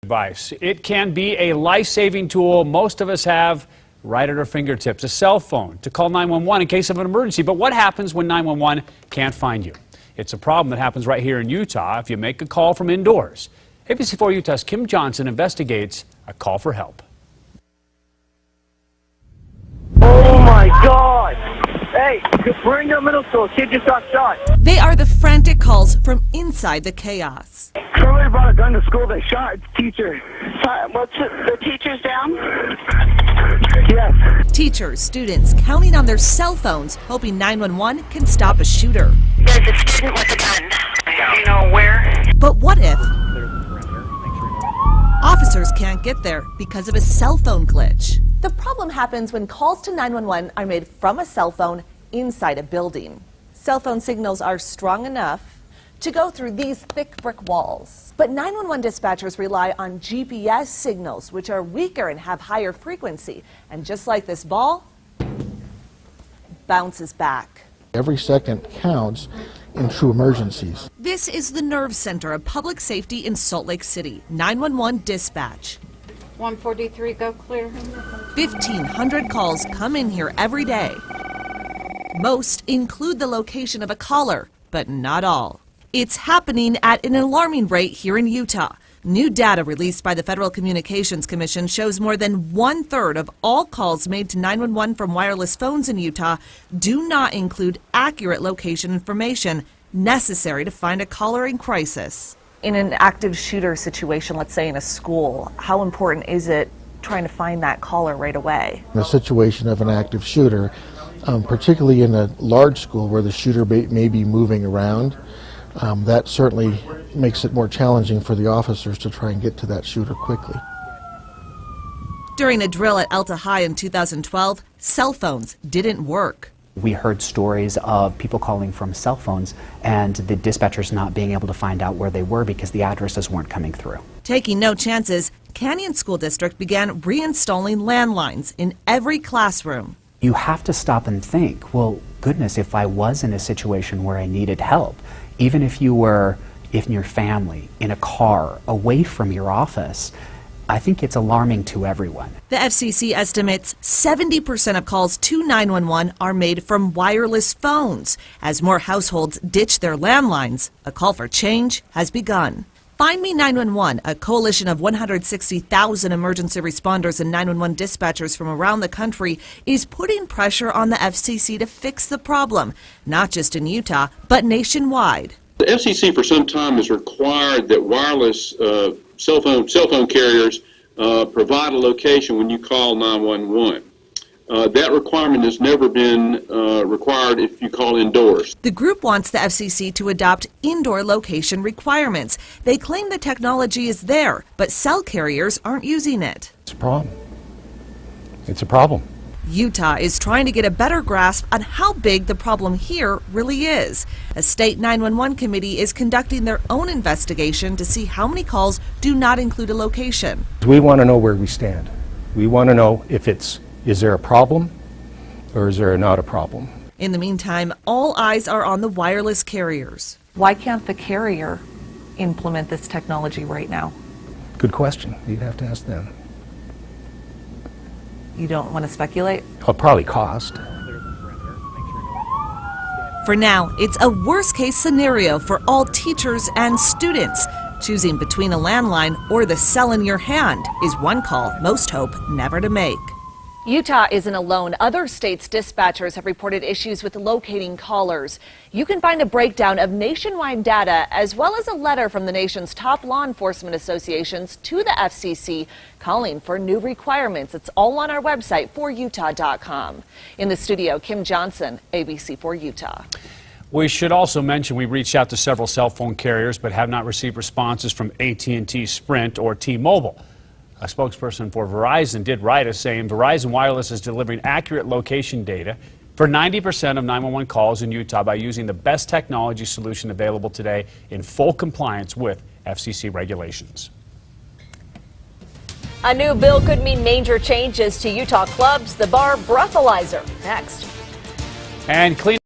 Device. It can be a life-saving tool most of us have right at our fingertips, a cell phone to call 911 in case of an emergency. But what happens when 911 can't find you? It's a problem that happens right here in Utah if you make a call from indoors. ABC4 Utah's Kim Johnson investigates a call for help. Oh my God! Hey, we're in the middle school. Kid just got shot. They are the frantic calls from inside the chaos. Somebody brought a gun to school. They shot the teacher. The teacher's down? Yes. Teachers, students counting on their cell phones, hoping 911 can stop a shooter. There's a student with a gun. Do you know where? But what if officers can't get there because of a cell phone glitch? The problem happens when calls to 911 are made from a cell phone inside a building. Cell phone signals are strong enough to go through these thick brick walls. But 911 dispatchers rely on GPS signals, which are weaker and have higher frequency. And just like this ball, bounces back. Every second counts in true emergencies. This is the nerve center of public safety in Salt Lake City. 911 dispatch. 143, go clear. 1,500 calls come in here every day. Most include the location of a caller, but not all. It's happening at an alarming rate here in Utah. New data released by the Federal Communications Commission shows more than 1/3 of all calls made to 911 from wireless phones in Utah do not include accurate location information necessary to find a caller in crisis. In an active shooter situation, let's say in a school, how important is it trying to find that caller right away? In a situation of an active shooter, particularly in a large school where the shooter may be moving around, that certainly makes it more challenging for the officers to try and get to that shooter quickly. During a drill at Alta High in 2012, cell phones didn't work. We heard stories of people calling from cell phones and the dispatchers not being able to find out where they were because the addresses weren't coming through. Taking no chances, Canyon School District began reinstalling landlines in every classroom. You have to stop and think, well, goodness, if I was in a situation where I needed help, even if you were in your family, in a car, away from your office, I think it's alarming to everyone. The FCC estimates 70% of calls to 911 are made from wireless phones. As more households ditch their landlines, a call for change has begun. Find Me 911, a coalition of 160,000 emergency responders and 911 dispatchers from around the country, is putting pressure on the FCC to fix the problem, not just in Utah, but nationwide. The FCC for some time has required that wireless cell phone carriers provide a location when you call 911. That requirement has never been required if you call indoors. The group wants the FCC to adopt indoor location requirements. They claim the technology is there, but cell carriers aren't using it. It's a problem. It's a problem. Utah is trying to get a better grasp on how big the problem here really is. A state 911 committee is conducting their own investigation to see how many calls do not include a location. We want to know where we stand. We want to know if is there a problem or is there not a problem? In the meantime, all eyes are on the wireless carriers. Why can't the carrier implement this technology right now? Good question. You'd have to ask them. You don't want to speculate? It'll probably cost. For now, it's a worst-case scenario for all teachers and students. Choosing between a landline or the cell in your hand is one call most hope never to make. Utah isn't alone. Other states' dispatchers have reported issues with locating callers. You can find a breakdown of nationwide data as well as a letter from the nation's top law enforcement associations to the FCC calling for new requirements. It's all on our website, 4utah.com. In the studio, Kim Johnson, ABC4 Utah. We should also mention we reached out to several cell phone carriers but have not received responses from AT&T, Sprint, or T-Mobile. A spokesperson for Verizon did write us saying Verizon Wireless is delivering accurate location data for 90% of 911 calls in Utah by using the best technology solution available today in full compliance with FCC regulations. A new bill could mean major changes to Utah clubs. The bar breathalyzer next. And clean